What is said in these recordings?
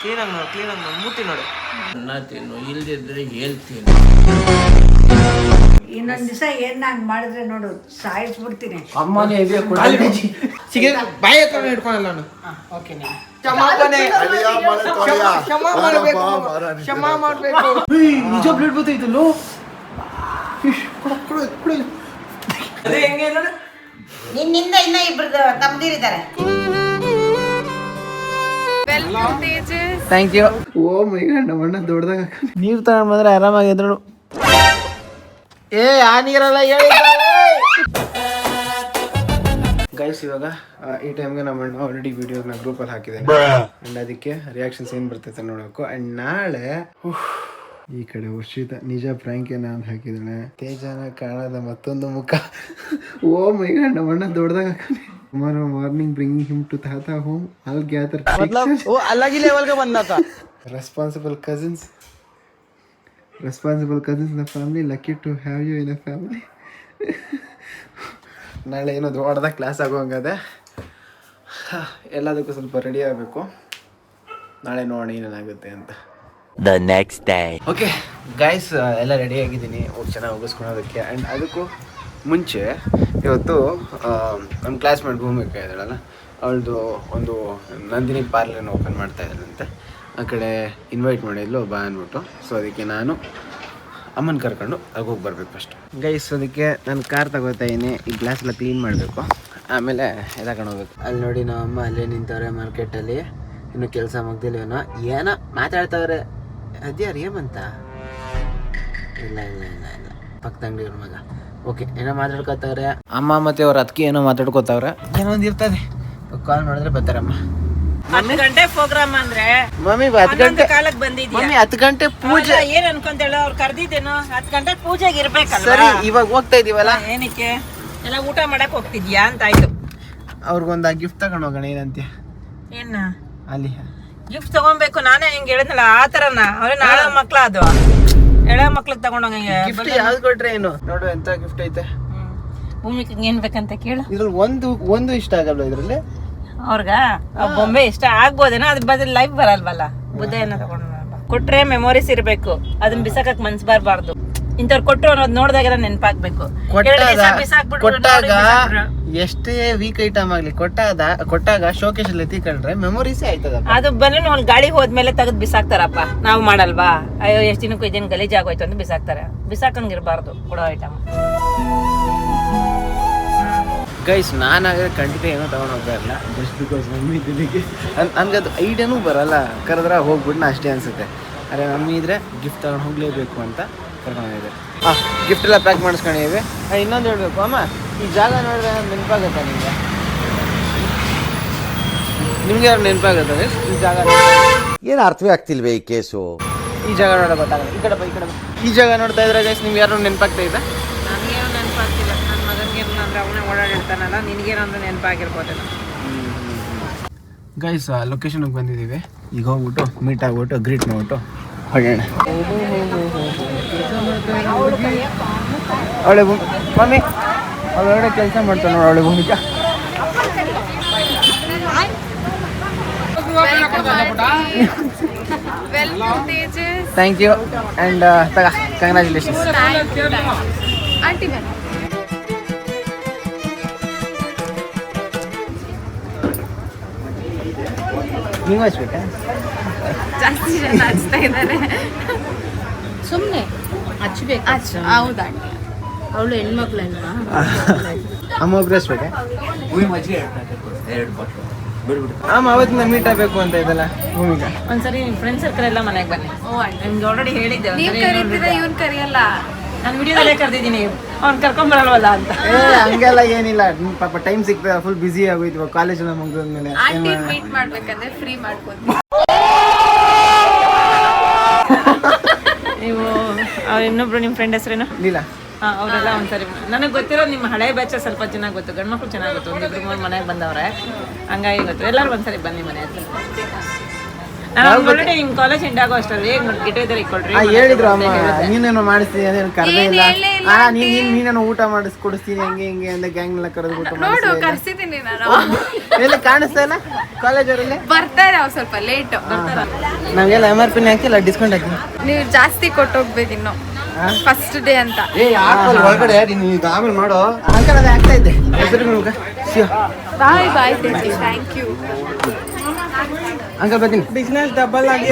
ಕ್ಲೀನಾಗಿ ನೋಡು ಮೂತಿ ನೋಡು. ಅನ್ನ ತಿನ್ನು, ಇಲ್ದಿದ್ರೆ ಹೇಳ್ತೀನಿ. ಇನ್ನೊಂದ್ ದಿವಸ ಏನ್ ನಾನ್ ಮಾಡಿದ್ರೆ ನೋಡು ಸಾಯಿಸ್ಬಿಡ್ತೀನಿ. ಅಮ್ಮನೇ ಬಾಯಿ ಹತ್ರ ಇಟ್ಕೊಳಲ್ಲ ನಾನು. ಕ್ಷಮಾ ಮಾಡ್ಬೇಕು. ನಿಜ ಬ್ಲಡ್ ಬರ್ತೈತಲ್ಲ. ಅದೇ ಹೆಂಗೆ ನೋಡು. ನಿನ್ನಿಂದ ಇನ್ನ ಇಬ್ರದ್ದು ತಮ್ಮದಿರಿದ್ದಾರೆ. Thank you. Oh my god, ನಮ್ಮ ಅಣ್ಣ ದೊಡ್ಡದಾಗ ನೀರು ತಗೊಂಡ್ ಬಂದ್ರೆ ಆರಾಮಾಗಿ ಎದ್ರು. ಆ ನೀರಲ್ಲ ಹೇಳಿ ಗೈಸ್. ಇವಾಗ ಈ ಟೈಮ್ಗೆ ನಮ್ಮ ಅಣ್ಣ ಆಲ್ರೆಡಿ ವಿಡಿಯೋನ ಗ್ರೂಪಲ್ಲಿ ಹಾಕಿದ್ದೇನೆ ಅಂಡ್ ಅದಕ್ಕೆ ರಿಯಾಕ್ಷನ್ಸ್ ಏನು ಬರ್ತೈತೆ ನೋಡಬೇಕು. ಅಂಡ್ ನಾಳೆ ಈ ಕಡೆ ವರ್ಷಿತ ನಿಜ ಪ್ರಾಂಕ್ ನಾನು ಹಾಕಿದ್ದಾಳೆ. ತೇಜನ ಕಾಣದ ಮತ್ತೊಂದು ಮುಖ. ಓ ಮೈ ಗಾಡ್, ನಮ್ಮ ಅಣ್ಣ ದೊಡ್ಡದಾಗ ಹಾಕಿ. tomorrow morning bringing him to Tata home. I'll gather मतलब वो अलग ही लेवल का बंदा था. Responsible cousins in the family. Lucky to have you in a family. ನಾಳೆ ಏನೋ ದೊಡ್ಡದಾಗ ಕ್ಲಾಸ್ ಆಗೋಂಗದೆ. ಎಲ್ಲದಕ್ಕೂ ಸ್ವಲ್ಪ ರೆಡಿ ಆಗಬೇಕು. ನಾಳೆ ನೋಡೋಣ ಏನೇನಾಗುತ್ತೆ ಅಂತ. The next day. Okay guys, ಎಲ್ಲ ರೆಡಿ ಆಗಿದ್ದೀನಿ ಚೆನ್ನಾಗಿ ಹೋಗಿಸ್ಕೊಳೋದಕ್ಕೆ. ಆ್ಯಂಡ್ ಅದಕ್ಕೂ ಮುಂಚೆ ಇವತ್ತು ನಮ್ಮ ಕ್ಲಾಸ್ಮೇಟ್ ಭೂಮಿಕಾ ಇದ್ದಾಳಲ್ಲ, ಅವಳದು ಒಂದು ನಂದಿನಿ ಪಾರ್ಲರ್ನ ಓಪನ್ ಮಾಡ್ತಾ ಇದ್ದಾಳಂತೆ. ಆ ಕಡೆ ಇನ್ವೈಟ್ ಮಾಡಿದ್ಲು ಬಾ ಅಂದ್ಬಿಟ್ಟು. ಸೊ ಅದಕ್ಕೆ ನಾನು ಅಮ್ಮನ ಕರ್ಕೊಂಡು ಅಲ್ಲಿ ಹೋಗಿ ಬರಬೇಕು ಫಸ್ಟ್ ಗೈಸ್. ಅದಕ್ಕೆ ನಾನು ಕಾರ್ ತಗೋತಾ ಇದ್ದೀನಿ. ಈ ಗ್ಲಾಸ್ ಎಲ್ಲ ಕ್ಲೀನ್ ಮಾಡಬೇಕು, ಆಮೇಲೆ ಎದಾಕೊಂಡು ಹೋಗ್ಬೇಕು. ಅಲ್ಲಿ ನೋಡಿ ನಮ್ಮ ಅಮ್ಮ ಅಲ್ಲೇ ನಿಂತವ್ರೆ ಮಾರ್ಕೆಟಲ್ಲಿ. ಇನ್ನು ಕೆಲಸ ಮುಗ್ದಿಲ್ವೇನೋ, ಏನೋ ಮಾತಾಡ್ತವ್ರೆ. ಅದ್ಯಾರು ಏಮಂತ? ಇಲ್ಲ ಪಕ್ಕದ ಅಂಗಡಿ ಮಗ. ಓಕೆ, ಏನೋ ಮಾತಾಡ್ಕೋತವ್ರೆ ಅಮ್ಮ ಮತ್ತೆ ಅವ್ರ ಅದಕ್ಕೆ ಏನೋ ಮಾತಾಡ್ಕೋತವ್ರೆ. ಏನೋ ಒಂದು ಇರ್ತದೆ. ಕಾಲ್ ಮಾಡಿದ್ರೆ ಬರ್ತಾರಮ್ಮ. 10 ಗಂಟೆ ಪ್ರೋಗ್ರಾಮ್ ಅಂದ್ರೆ ಮಮ್ಮಿ 10 ಗಂಟೆ ಕಾಲಕ್ಕೆ ಬಂದಿದ್ಯಾ? ಮಮ್ಮಿ 10 ಗಂಟೆ ಪೂಜೆ ಏನ್ ಅನ್ಕೊಂತೇಳ? ಅವ್ರು ಕರ್ದಿದ್ದೇನೋ 10 ಗಂಟೆ ಪೂಜೆಗೆ ಇರ್ಬೇಕಲ್ಲ. ಸರಿ, ಇವಾಗ ಹೋಗ್ತಾ ಇದೀವಲ್ಲ, ಏನಕ್ಕೆ ಎಲ್ಲ ಊಟ ಮಾಡಕ್ ಹೋಗ್ತಿದ್ಯಾ ಅಂತ ಆಯ್ತು. ಅವ್ರಿಗೊಂದು ಗಿಫ್ಟ್ ತಗೊಂಡು ಹೋಗೋಣ. ಏನಂತೀಯ? ಏನ ಅಲ್ಲಿ ಗಿಫ್ಟ್ ತಗೊಬೇಕು? ನಾನೇ ಹಿಂಗೆ ಹೇಳಿದ್ನಲ್ಲ ಆ ತರನ. ಅವ್ರೆ ನಾಳೆ ಮಕ್ಳ ಅದು ಎಳೆ ಮಕ್ಳಿಗೆ ತಗೊಂಡೋಗಂಗೆ. ಗಿಫ್ಟ್ ಯಾವ್ದು ಕೊಟ್ರೆ ಏನು? ನೋಡು ಎಂತ ಗಿಫ್ಟ್ ಐತೆ. ಭೂಮಿಗೆ ಏನ್ ಬೇಕಂತ ಕೇಳು. ಇದ್ರಲ್ಲಿ ಒಂದು ಇಷ್ಟ ಆಗಲ್ಲ ಇದ್ರಲ್ಲಿ. ಅವ್ರಗ ಬೊಂಬೆ ಇಷ್ಟ ಆಗ್ಬೋದೇನೋ, ಅದ್ರ ಬದಲು ಲೈಫ್ ಬರಲ್ವಲ್ಲ. ಬುದ್ಧ ಏನೋ ತಗೊಂಡು ಕೊಟ್ರೆ ಮೆಮೊರೀಸ್ ಇರ್ಬೇಕು, ಅದನ್ನ ಬಿಸಾಕಕ್ ಮನ್ಸ್ ಬಾರ್ಬಾರ್ದು. ಇಂಥವ್ರು ಕೊಟ್ಟರು ಅನ್ನೋದು ನೋಡಿದಾಗೆಲ್ಲ ನೆನ್ಪಾಗ್ಬೇಕು. ಕೊಟ್ಟಾಗ ಎಷ್ಟೇ ವೀಕ್ ಐಟಮ್ ಆಗ್ಲಿ ಕೊಟ್ಟಾಗ ಶೋಕೇಶ್ ಅಲ್ಲಿ ಎತ್ತಿಕೊಂಡ್ರೆ ಮೆಮೊರೀಸೇ ಆಯ್ತದ. ಅದು ಬಲೂನ್ ಒಂದ್ ಗಾಳಿ ಹೋದ್ಮೇಲೆ ತೆಗೆದು ಬಿಸಾಕ್ತಾರಪ್ಪ. ನಾವು ಮಾಡಲ್ವಾ? ಅಯ್ಯೋ ಎಷ್ಟು ದಿನಕ್ಕೂ ಇದೇನು ಗಲೀಜ್ ಆಗೋಯ್ತು ಅಂತ ಬಿಸಾಕ್ತಾರೆ. ಬಿಸಾಕಂಗಿರ್ಬಾರ್ದು ಕೊಡೋ ಐಟಮ್. ಗೈಸ್, ನಾನಾದ್ರೆ ಖಂಡಿತ ಏನೋ ತಗೊಂಡು ಹೋಗ್ತಾ ಇರಲ್ಲ. ಜಸ್ಟ್ ಬಿಕಾಸ್ ಮಮ್ಮಿ ಇದ್ದಿದ್ದಕ್ಕೆ ನನ್ಗೆ ಅದು ಐಡಿಯಾನೂ ಬರಲ್ಲ. ಕರೆದ್ರೆ ಹೋಗ್ಬಿಟ್ಟು ಅಷ್ಟೇ ಅನ್ಸುತ್ತೆ. ಅರೆ ಮಮ್ಮಿ ಇದ್ರೆ ಗಿಫ್ಟ್ ತಗೊಂಡು ಹೋಗ್ಲೇಬೇಕು ಅಂತ ಕರ್ಕೊಂಡಿದ್ದೆ. ಗಿಫ್ಟ್ ಎಲ್ಲ ಪ್ಯಾಕ್ ಮಾಡಿಸ್ಕೊಂಡಿದ್ದೀವಿ. ಇನ್ನೊಂದು ಹೇಳ್ಬೇಕು ಅಮ್ಮ, ಈ ಜಾಗ ನೋಡಿದ್ರೆ ನೆನಪಾಗುತ್ತೆ ನಿಮಗೆ? ನಿಮ್ಗೆ ಯಾರು ನೆನಪಾಗುತ್ತೆ ಈ ಜಾಗ? ಏನು ಅರ್ಥವೇ ಆಗ್ತಿಲ್ವೇ ಈ ಕೇಸು? ಈ ಜಾಗ ನೋಡೋ ಗೊತ್ತಾಗಲ್ಲ. ಈ ಕಡೆ ಈ ಜಾಗ ನೋಡ್ತಾ ಇದ್ರೆ ಗೈಸ್ ನಿಮ್ಗೆ ಯಾರು ನೆನಪಾಗ್ತಾ ಇದೆ? ನನಗೇನು ನೆನಪಾಗ್ತಿಲ್ಲ. ನನ್ನ ಮಗನಿಗೆ ಅಂದ್ರೆ ಅವನೇ ಓಡಾಡಿರ್ತಾನಲ್ಲ, ನಿನಗೇನಂದ್ರೆ ನೆನಪಾಗಿರ್ಬೋದೇನೋ. ಗೈಸ್, ಲೊಕೇಶನ್ಗೆ ಬಂದಿದ್ದೀವಿ. ಈಗ ಹೋಗ್ಬಿಟ್ಟು ಮೀಟ್ ಆಗ್ಬಿಟ್ಟು ಗ್ರೀಟ್ ಮಾಡ್ಬಿಟ್ಟು ಹೊಡೋಣ. ಅವಳೆ ಮಮ್ಮಿ ಅವಳೊಳಗಡೆ ಕೆಲಸ ಮಾಡ್ತಾಳೆ ನೋಡಿ. ಅವಳೆ Bhoomika thank you and congratulations. ನೀವು ಹಚ್ಬೇಕಾ? ಜಾಸ್ತಿ ಜನ ಹಚ್ತಾ ಇದ್ದಾರೆ. ಸುಮ್ಮನೆ ಹಚ್ಬೇಕು. ಹೌದಾ? ಅವಳು ಹೆಣ್ಮಕ್ಳಲ್ವಾ? ಅಮ್ಮ ಒಬ್ರು ಹಚ್ಬೇಕಾ? ಅಮ್ಮ ಅವತ್ತಿಂದ ಮೀಟ್ ಆಗಬೇಕು ಅಂತ ಇದಲ್ಲ ಭೂಮಿಕಾ. ಒಂದ್ಸರಿ ನಿಮ್ ಫ್ರೆಂಡ್ ಸರ್ಕಲ್ ಎಲ್ಲ ಮನೆಗೆ ಬನ್ನಿ. ನಿಮ್ಗೆ ಆಲ್ರೆಡಿ ಹೇಳಿದ್ದೆ. ನೀವು ಕರೀತೀರಾ, ಇವ್ನು ಕರೆಯಲ್ಲ. ನಾನು ವಿಡಿಯೋದಲ್ಲೇ ಕರೆದಿದ್ದೀನಿ, ಅವ್ನು ಕರ್ಕೊಂಬರಲ್ವಲ್ಲ ಅಂತ. ಹಂಗೆಲ್ಲ ಏನಿಲ್ಲ, ಪಾಪ ಟೈಮ್ ಸಿಗ್ತದೆ. ಫುಲ್ ಬಿಸಿ ಆಗೋಯ್ತು ಕಾಲೇಜ್ ಎಲ್ಲ ಮುಗಿದ್ಮೇಲೆ. ಆಂಟಿ ಮೀಟ್ ಮಾಡ್ಬೇಕಂದ್ರೆ ಫ್ರೀ ಮಾಡ್ಬೋದು. ನೀವು ಇನ್ನೊಬ್ರು ನಿಮ್ಮ ಫ್ರೆಂಡ್ ಹೆಸರೇನು? ಇಲ್ಲ. ಅವರೆಲ್ಲ ಒಂದ್ಸರಿ ನನಗೆ ಗೊತ್ತಿರೋ ನಿಮ್ಮ ಹಳೆ ಬ್ಯಾಚ್ ಸ್ವಲ್ಪ ಚೆನ್ನಾಗಿ ಗೊತ್ತು. ಗಂಡು ಮಕ್ಳು ಚೆನ್ನಾಗಿ ಗೊತ್ತು. ಒಂದಿಬ್ರು ಮೂರು ಮನೆಗೆ ಬಂದವ್ರೆ, ಹಂಗಾಗಿ ಗೊತ್ತು. ಎಲ್ಲರೂ ಒಂದ್ಸರಿ ಬನ್ನಿ ಮನೆ ಹತ್ರ. ಆಲ್ರೆಡಿ ನಿಮ್ ಕಾಲೇಜ್ ಎಂಡ್ ಆಗೋ ಅಷ್ಟರಲ್ಲಿ ಗಿಟ ಇದ್ರೆ ಇಟ್ಕೊಳ್ರಿ. ಹೇಳಿದ್ರು ಅಮ್ಮ ನೀನೇನೋ ಮಾಡಿಸ್ತೀನಿ ಅದೇನು ಕರೆದೇ ಇಲ್ಲ. ಹೇಳಿಲ್ಲ ನೀನೇನೋ ಊಟ ಮಾಡಿಸ್ಕೊಡಿಸ್ತೀನಿ ಹಂಗೆ ಹಿಂಗೆ ಅಂತ ಗ್ಯಾಂಗ್ ಎಲ್ಲ ಕರೆದು ಊಟ ನೋಡು ಕರ್ಸಿದ್ದೀನಿ ನಾನು. ಎಲ್ಲಿ ಕಾಣಿಸ್ತಾ ಇಲ್ಲ ಕಾಲೇಜ್ ಅವರಲ್ಲಿ ಬರ್ತಾರೆ ಅವ್ರು ಸ್ವಲ್ಪ ಲೇಟ್. ನಾವೆಲ್ಲ MRP ಹಾಕಿಲ್ಲ ಡಿಸ್ಕೌಂಟ್ ಹಾಕಿ. ನೀವು ಜಾಸ್ತಿ ಕೊಟ್ಟೋಗ್ಬೇಕು ಇನ್ನು ಫಸ್ಟ್ ಡೇ ಅಂತ. ಒಳಗಡೆ ನೀನು ಈಗ ಆಮೇಲೆ ಮಾಡೋ ಅಂಕಲ್ ಅದೇ ಆಗ್ತಾ ಇದ್ದೆ ಬಾಯ್ ಬಾಯ್ ಥ್ಯಾಂಕ್ ಯು ಅಂಕಲ್ ಬರ್ತೀನಿ. ಬಿಸ್ನೆಸ್ ಡಬಲ್ ಆಗಿ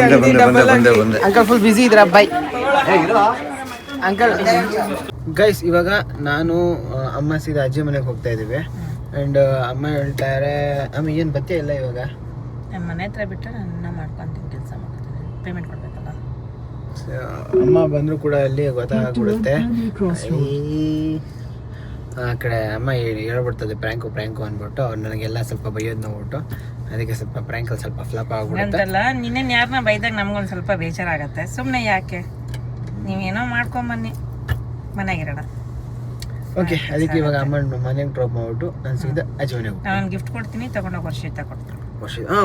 ಅಂಕಲ್ ಫುಲ್ ಬಿಸಿ ಇದ್ರ ಬೈ ಅಂಕಲ್. ಗೈಸ್ ಇವಾಗ ನಾನು ಅಮ್ಮ ಸೀದಾ ಅಜ್ಜಿ ಮನೆಗೆ ಹೋಗ್ತಾ ಇದೀವಿ. ಅಂಡ್ ಅಮ್ಮ ಹೇಳ್ತಾರೆ ಅಮ್ಮ ಏನು ಬತ್ತೆ ಇಲ್ಲ ಇವಾಗ ನನ್ನ ಮನೆ ಹತ್ರ ಬಿಟ್ಟರೆ ನನ್ನ ಮಾಡ್ಕೊಂತೀನಿ ಕೆಲಸ ಮಾಡ್ತೀನಿ ಪೇಮೆಂಟ್ ಕೊಡ್ಬೇಕಲ್ಲ. ಅಮ್ಮ ಬಂದ್ರು ಕೂಡ ಅಲ್ಲಿ ಗೊತ್ತಾಗ್ಬಿಡುತ್ತೆ. ಆ ಕಡೆ ಅಮ್ಮ ಹೇಳ್ಬಿಡ್ತದೆ ಪ್ರ್ಯಾಂಕು ಅಂದ್ಬಿಟ್ಟು ಅವ್ರು ನನಗೆಲ್ಲ ಸ್ವಲ್ಪ ಬೈಯೋದು ನೋಡ್ಬಿಟ್ಟು ಅದಕ್ಕೆ ಸ್ವಲ್ಪ ಪ್ರ್ಯಾಂಕಲ್ಲಿ ಸ್ವಲ್ಪ ಫ್ಲಾಪ್ ಆಗ್ಬಿಡುತ್ತೆ ಅಂತಲ್ಲ. ನಿನ್ನೇನು ಯಾರನ್ನ ಬೈದಾಗ ನಮ್ಗೊಂದು ಸ್ವಲ್ಪ ಬೇಜಾರಾಗತ್ತೆ. ಸುಮ್ಮನೆ ಯಾಕೆ ನೀವೇನೋ ಮಾಡ್ಕೊಂಬನ್ನಿ ಮನೆಗಿರೋಣ. ಓಕೆ ಅದಕ್ಕೆ ಇವಾಗ ಅಮ್ಮನ ಮನೆಗೆ ಡ್ರಾಪ್ ಮಾಡ್ಬಿಟ್ಟು ನಾನು ಸೀದಾ ಅಜ್ಜಿ ಮನೆಗೆ ಹೋಗ್ತೀನಿ. ನಾನು ಗಿಫ್ಟ್ ಕೊಡ್ತೀನಿ ತಗೊಂಡೋಗಿ ವರ್ಷಿತ ಕೊಡ್ತೀನಿ.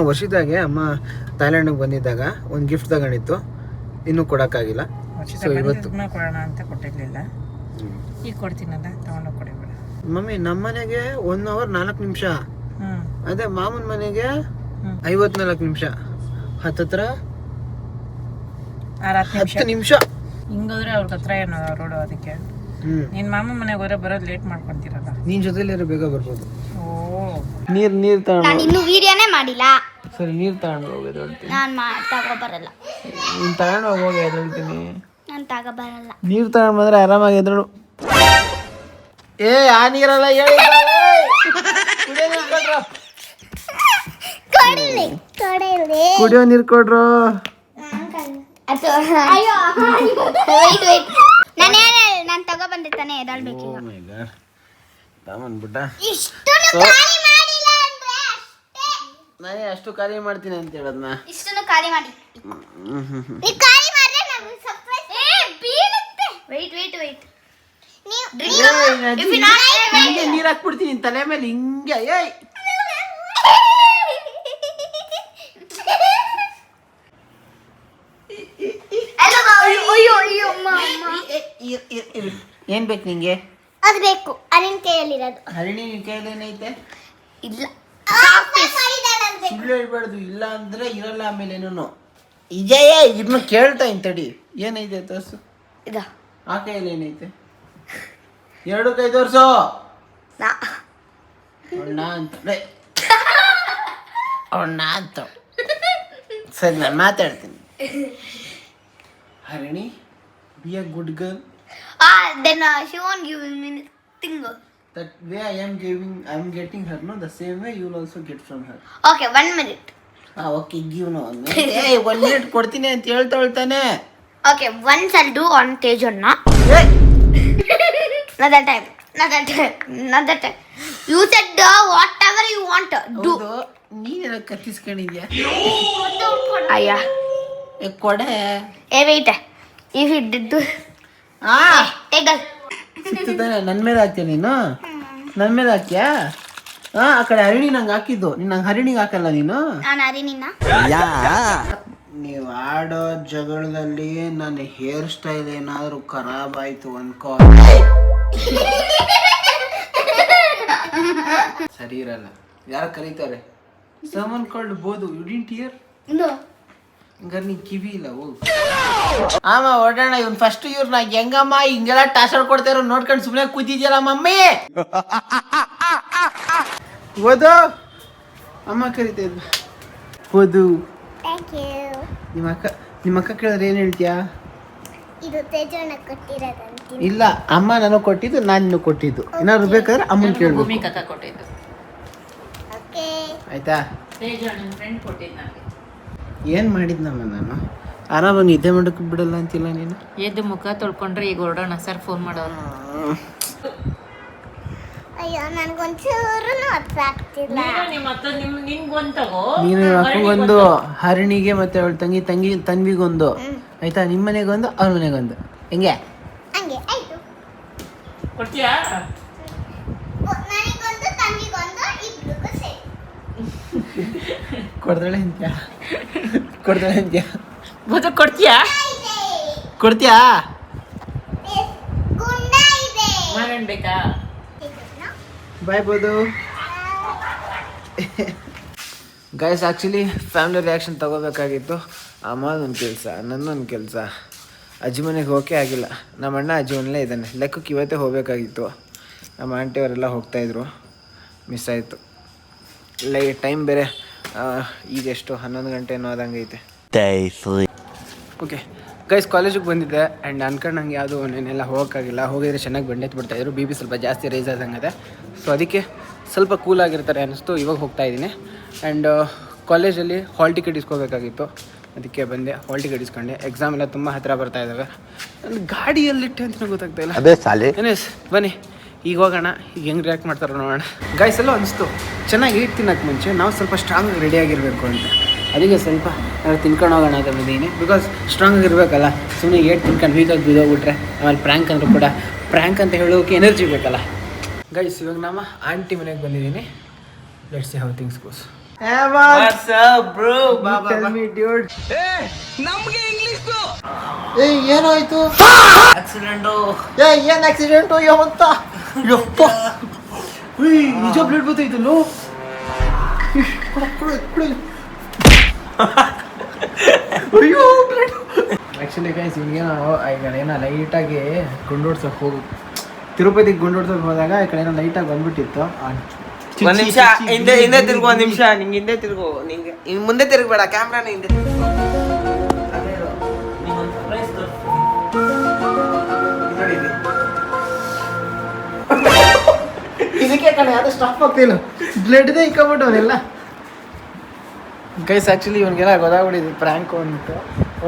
ವರ್ಷದಾಗೆ ಅಮ್ಮ ಥೈಲ್ಯಾಂಡಿಗೆ ಬಂದಿದ್ದಾಗ ಒಂದು ಗಿಫ್ಟ್ ತಗೊಂಡಿತ್ತು, ಇನ್ನೂ ಕೊಡೋಕ್ಕಾಗಿಲ್ಲ. ಸೊ ಇವತ್ತು ಕೊಡೋಣ ಅಂತ ಕೊಟ್ಟಿರ್ಲಿಲ್ಲ, ಈಗ ಕೊಡ್ತೀನಲ್ಲ ತಗೊಂಡೋಗಿ ಕೊಡಿಬೇಡ. ಮಮ್ಮಿ ನಮ್ಮ ಮನೆಗೆ 1 hour 4 ನಿಮಿಷ, ಅದೇ ಮಾಮನ ಮನೆಗೆ 54 ನಿಮಿಷ, ಹತ್ತತ್ರ 10 ನಿಮಿಷ. ಹಿಂಗೋದ್ರೆ ಅವ್ರ ಹತ್ರ ಏನೋ ರೋಡು ಅದಕ್ಕೆ. ನಿನ್ ಮಾಮನ ಮನೆಗೆ ಹೋದ್ರೆ ಬರೋದು ಲೇಟ್ ಮಾಡ್ಕೊಂತೀರಲ್ಲ. ನೀನ್ ಜೊತೆಲಿರೋ ಬೇಗ ಬರ್ಬೋದು. ಓ ನೀರ್ ನಾನು ಇನ್ನೂ ವಿಡಿಯೋನೇ ಮಾಡಿಲ್ಲ. ಸರಿ ನೀರ್ ತಗೊಂಡು ಹೋಗೋದು ಹೇಳ್ತೀನಿ. ನಾನು ತಗೋಬರಲ್ಲ. ನೀನ್ ತಗೊಂಡು ಹೋಗಿ ಹೇಳ್ತೀನಿ. ನಾನು ತಗೋಬರಲ್ಲ. ನೀರ್ ತಗೊಂಡ್ ಬಂದ್ರೆ ಆರಾಮಾಗಿ ಎದ್ರು. ಏ ಆ ನೀರಲ್ಲ ಹೇಳಿ ಕುಡಿಯೋ ನೀರ್ ಕೊಡ್ರು. ಅಯ್ಯೋ ವೇಟ್ ನಾನು ತಗೋಬಂದೆ ತಾನೇ ಎದಾಳ್ಬೇಕೀಗ. ನಾನೇ ಅಷ್ಟು ಖಾಲಿ ಮಾಡ್ತೀನಿ ಅಂತ ಹೇಳದ್ನ. ಇಷ್ಟನ್ನು ಖಾಲಿ ಮಾಡಿ. ನೀವು ಖಾಲಿ ಮಾಡಿದ್ರೆ ನಾನು ಸರ್ಪ್ರೈಸ್ ಬೀಳುತ್ತೆ. ವೇಟ್ ನೀರ್ ಹಾಕ್ಬಿಡ್ತೀನಿ ತಲೆ ಮೇಲೆ ಹಿಂಗೆ. ಏಯ್ ಏನ್ ಬೇಕು ನಿಂಗೆ? ಅದು ಬೇಕು. ಅರಿನ್ ಕೈಯಲ್ಲಿರೋದು. ಹರಿಣಿ ನಿನ್ ಕೈಯಲ್ಲಿ ಏನೈತೆ? ಇಲ್ಲ ಸುಳ್ಳು ಹೇಳ್ಬಾರ್ದು, ಇಲ್ಲ ಅಂದ್ರೆ ಇರಲ್ಲ. ಆಮೇಲೆ ಏನೋ ಇದೇ ಇದನ್ನ ಕೇಳ್ತಾ ತಡಿ. ಏನೈತೆ ತೋರ್ಸು. ಇದು ಆ ಕೈಯಲ್ಲಿ ಏನೈತೆ? 2 ಕೈ ತೋರ್ಸು. ಅಣ್ಣ ಅಂತ ಅಣ್ಣ ಅಂತ. ಸರಿ ನಾನು ಮಾತಾಡ್ತೀನಿ. Harini be a good girl. then she won't give me thing. That way I am getting her, no? The same way you will also get from her. Okay, 1 minute. Okay, give no 1 minute. Hey, 1 minute ಕೊಡ್ತೀನಿ ಅಂತ ಹೇಳ್ತಾನೆ. Okay, once I'll do on Tejonna. Another time. You said whatever you want do. ನೀನೆಲ್ಲ ಕತ್ತಿಸ್ಕೊಂಡಿದ್ಯಾ? ಅಯ್ಯ ಕೊಡೆ. wait. If you did do take us. ಸಿಕ್ತಾನೆ. ನನ್ನ ಮೇಲೆ ಹಾಕ್ತೀಯ ನೀನು? ನನ್ನ ಮೇಲೆ ಹಾಕ್ಯಾ? ಆ ಕಡೆ ಹರಿಣಿ ನಂಗೆ ಹಾಕಿದ್ದು, ನಂಗೆ ಹರಿಣಿಗೆ ಹಾಕಲ್ಲ ನೀನು. ನಾನು ಹರಿಣಿನ ನೀವು ಆಡೋ ಜಗಳದಲ್ಲಿ ನನ್ನ ಹೇರ್ ಸ್ಟೈಲ್ ಏನಾದರೂ ಖರಾಬ್ ಆಯ್ತು ಅನ್ಕೋ, ಸರಿ ಇರಲ್ಲ. ಯಾರು ಕರೀತಾರೆ? ಸಮನ್ ಕಾಲ್ಡ್ ಬೋದು. You didn't hear? ಹಂಗಾರೆ ನೀನ್ ಕಿವಿ ಇಲ್ಲ. ಹೋಗು. ಆಮ ಓಡೋಣ. ಇವ್ನು ಫಸ್ಟ್ ಇವ್ರನ್ನ ಹೆಂಗಮ್ಮ ಹಿಂಗೆಲ್ಲ ಟಾರ್ಚರ್ ಕೊಡ್ತಾರೋ ನೋಡ್ಕೊಂಡು ಸುಮ್ಮನೆ ಕೂತಿದ್ಯಲ್ಲ ಮಮ್ಮಿ. ಓದು ಅಮ್ಮ ಕರಿತಾ ಇದ್ದ. ಓದು. ನಿಮ್ಮ ಅಕ್ಕ ಕೇಳಿದ್ರೆ ಏನ್ ಹೇಳ್ತೀಯಾ? ಇದು ತೇಜಣ್ಣ ಕೊಟ್ಟಿರೋದಂತೀನಿ. ಇಲ್ಲ, ಅಮ್ಮ ನನಗೆ ಕೊಟ್ಟಿದ್ದು, ನಾನು ನಿನಗೆ ಕೊಟ್ಟಿದ್ದು. ಏನಾದ್ರು ಬೇಕಾದ್ರೆ ಅಮ್ಮನ ಕೇಳ್ಬೇಕು. ಭೂಮಿ ಕಕ್ಕ ಕೊಟ್ಟಿದ್ದು. ಓಕೆ ಆಯ್ತಾ? ತೇಜಣ್ಣ ಫ್ರೆಂಡ್ ಕೊಟ್ಟಿದ್ದು ನನಗೆ. ಏನು ಮಾಡಿದ್ನಮ್ಮ ನಾನು? ಆರಾಮಾಗಿ ನಿದ್ದೆ ಮಾಡೋಕೆ ಬಿಡಲ್ಲ ಅಂತಿಲ್ಲ ನೀನು. ಎದ್ದು ಮುಖ ತೊಳ್ಕೊಂಡ್ರೆ ಈಗ ಹೊರಡೋಣ ಸರ್ ಫೋನ್ ಮಾಡೋರು. ಅಯ್ಯೋ ನನಗೊಂಚೂರು ಅರ್ಥ ಆಗ್ತಿಲ್ಲ. ನೀನು ಅಕ್ಕಗೊಂದು, ಹರಿಣಿಗೆ ಮತ್ತೆ ಅವಳ ತಂಗಿ ತನ್ವಿಗೊಂದು, ಆಯ್ತಾ? ನಿಮ್ಮ ಮನೆಗೊಂದು, ಅವ್ರ ಮನೆಗೊಂದು. ಹೆಂಗೆ? ಹಂಗೆ ಆಯ್ತು. ಕೊಡ್ತೀಯಾ? ನನಗೊಂದು ತಂಗಿಗೊಂದು ಇಬ್ರಿಗೂ ಸೇರಿ ಕೊಡ್ದಳೆ ಅಂತ ಕೊಡ್ತಾಳೆ ಅಂತ್ಯಾ? ಬದು ಕೊಡ್ತೀಯಾ? ಕೊಡ್ತೀಯಾ? ಗುಂಡ ಇದೆ. ಮಾವಿನ ಬೇಕಾ? ಬಾಯ್ ಬೋದು. ಗೈಸ್ ಆ್ಯಕ್ಚುಲಿ ಫ್ಯಾಮಿಲಿ ರಿಯಾಕ್ಷನ್ ತೊಗೋಬೇಕಾಗಿತ್ತು. ಅಮ್ಮನೊಂದು ಕೆಲಸ, ನನ್ನೊಂದು ಕೆಲಸ, ಅಜ್ಜಿ ಮನೆಗೆ ಹೋಗೇ ಆಗಿಲ್ಲ. ನಮ್ಮ ಅಣ್ಣ ಅಜ್ಜಿ ಮನೇಲೇ ಇದ್ದಾನೆ. ಲೆಕ್ಕಕ್ಕೆ ಇವತ್ತೇ ಹೋಗಬೇಕಾಗಿತ್ತು. ನಮ್ಮ ಆಂಟಿಯವರೆಲ್ಲ ಹೋಗ್ತಾಯಿದ್ರು, ಮಿಸ್ ಆಯಿತು. ಟೈಮ್ ಬೇರೆ ಈಗ ಎಷ್ಟು 11 ಗಂಟೆ ಏನೋ ಆದಂಗೆ ಐತೆ. ಓಕೆ ಗೈಸ್, ಕಾಲೇಜಿಗೆ ಬಂದಿದ್ದೆ ಆ್ಯಂಡ್ ಅನ್ಕೊಂಡಂಗೆ ಯಾವುದು ನೆನ್ನೆಲ್ಲ ಹೋಗೋಕ್ಕಾಗಿಲ್ಲ. ಹೋಗಿದ್ರೆ ಚೆನ್ನಾಗಿ ಬಂಡೆತ್ತು ಬಿಡ್ತಾಯಿದ್ರು. ಬಿ ಸ್ವಲ್ಪ ಜಾಸ್ತಿ ರೈಸ್ ಆದಂಗಿದೆ. ಸೊ ಅದಕ್ಕೆ ಸ್ವಲ್ಪ ಕೂಲಾಗಿರ್ತಾರೆ ಅನ್ನಿಸ್ತು. ಇವಾಗ ಹೋಗ್ತಾಯಿದ್ದೀನಿ. ಆ್ಯಂಡ್ ಕಾಲೇಜಲ್ಲಿ ಹಾಲ್ ಟಿಕೆಟ್ ಇಸ್ಕೋಬೇಕಾಗಿತ್ತು. ಅದಕ್ಕೆ ಬಂದೆ, ಹಾಲ್ ಟಿಕೆಟ್ ಇಸ್ಕೊಂಡೆ. ಎಕ್ಸಾಮ್ ಎಲ್ಲ ತುಂಬ ಹತ್ತಿರ ಬರ್ತಾ ಇದ್ದಾವೆ. ನನ್ನ ಗಾಡಿಯಲ್ಲಿಟ್ಟೆ ಅಂತಲೂ ಗೊತ್ತಾಗ್ತಾ ಇಲ್ಲ. ಅದೇ ಸಾಲಿ ಎಸ್ ಬನ್ನಿ ಈಗ ಹೋಗೋಣ. ಈಗ ಹೆಂಗೆ ರಿಯಾಕ್ಟ್ ಮಾಡ್ತಾರೋ ನೋಡೋಣ. ಗೈಸ್ ಎಲ್ಲ ಅನಿಸ್ತು ಚೆನ್ನಾಗಿ ಈಟ್ ತಿನ್ನೋಕ್ಕೆ ಮುಂಚೆ ನಾವು ಸ್ವಲ್ಪ ಸ್ಟ್ರಾಂಗಾಗಿ ರೆಡಿಯಾಗಿರಬೇಕು ಅಂತ. ಅದಕ್ಕೆ ಸ್ವಲ್ಪ ತಿನ್ಕೊಂಡು ಹೋಗೋಣ ಅಂತ ಬಂದೀನಿ. ಬಿಕಾಸ್ ಸ್ಟ್ರಾಂಗ್ ಆಗಿರ್ಬೇಕಲ್ಲ. ಸುಮ್ಮನೆ ಏಟ್ ತಿನ್ಕೊಂಡು ವೀಕಾಗಿ ಬಿದ್ದೋಗ್ಬಿಟ್ರೆ ಆಮೇಲೆ ಪ್ರ್ಯಾಂಕ್ ಅಂದರೂ ಕೂಡ ಪ್ರ್ಯಾಂಕ್ ಅಂತ ಹೇಳೋಕೆ ಎನರ್ಜಿ ಬೇಕಲ್ಲ. ಗೈಸ್ ಇವಾಗ ನಮ್ಮ ಆಂಟಿ ಮನೆಗೆ ಬಂದಿದ್ದೀನಿ. Let's see how things goes. What's up bro? ಏನಾಯ್ತು? ಆಕ್ಸಿಡೆಂಟು. ಏನು ಆಕ್ಸಿಡೆಂಟು ಯಾವಂತ? ಯಪ್ಪ ನಿಜ ಬ್ಲೇಡ್ ಗೊತ್ತಾಯ್ತಲ್ಲೋ. ಅಯ್ಯೋ ಆ್ಯಕ್ಚುಲಿ ಗೈಸ್ ಇವಾಗೇನೋ ಈಗ ಏನೋ ಲೈಟಾಗಿ ಗುಂಡೋಡ್ಸೋಕೆ ಹೋಗಿ ತಿರುಪತಿಗೆ ಗುಂಡೋಡ್ಸೋಕೆ ಹೋದಾಗ ಈ ಕಡೆ ಏನೋ ಲೈಟಾಗಿ ಬಂದ್ಬಿಟ್ಟಿತ್ತು. ಒಂದ್ ನಿಮಿಷ ಹಿಂದೆ ತಿರ್ಗು. ಒಂದ್ ನಿಮಿಷ ನಿಂಗೆ ಹಿಂದೆ ತಿರ್ಗು. ನಿಂಗೆ ಇನ್ ಮುಂದೆ ತಿರ್ಗಬೇಡ, ಕ್ಯಾಮ್ರಾನ ಹಿಂದೆ ತಿರ್ಗು. ಇದಕ್ಕೆ ಕಡೆ ಅದು ಸ್ಟಾಪ್ ಆಗ್ತಿಲ್ಲ. ಬ್ಲಡ್ದೇ ಇಕ್ಕೊಂಬಿಟ್ಟವನೆಲ್ಲ. ಗೈಸ್ ಆ್ಯಕ್ಚುಲಿ ಇವನಿಗೆಲ್ಲ ಗೊತ್ತಾಗ್ಬಿಟ್ಟಿದ್ದು ಪ್ರ್ಯಾಂಕು ಅಂದ್ಬಿಟ್ಟು.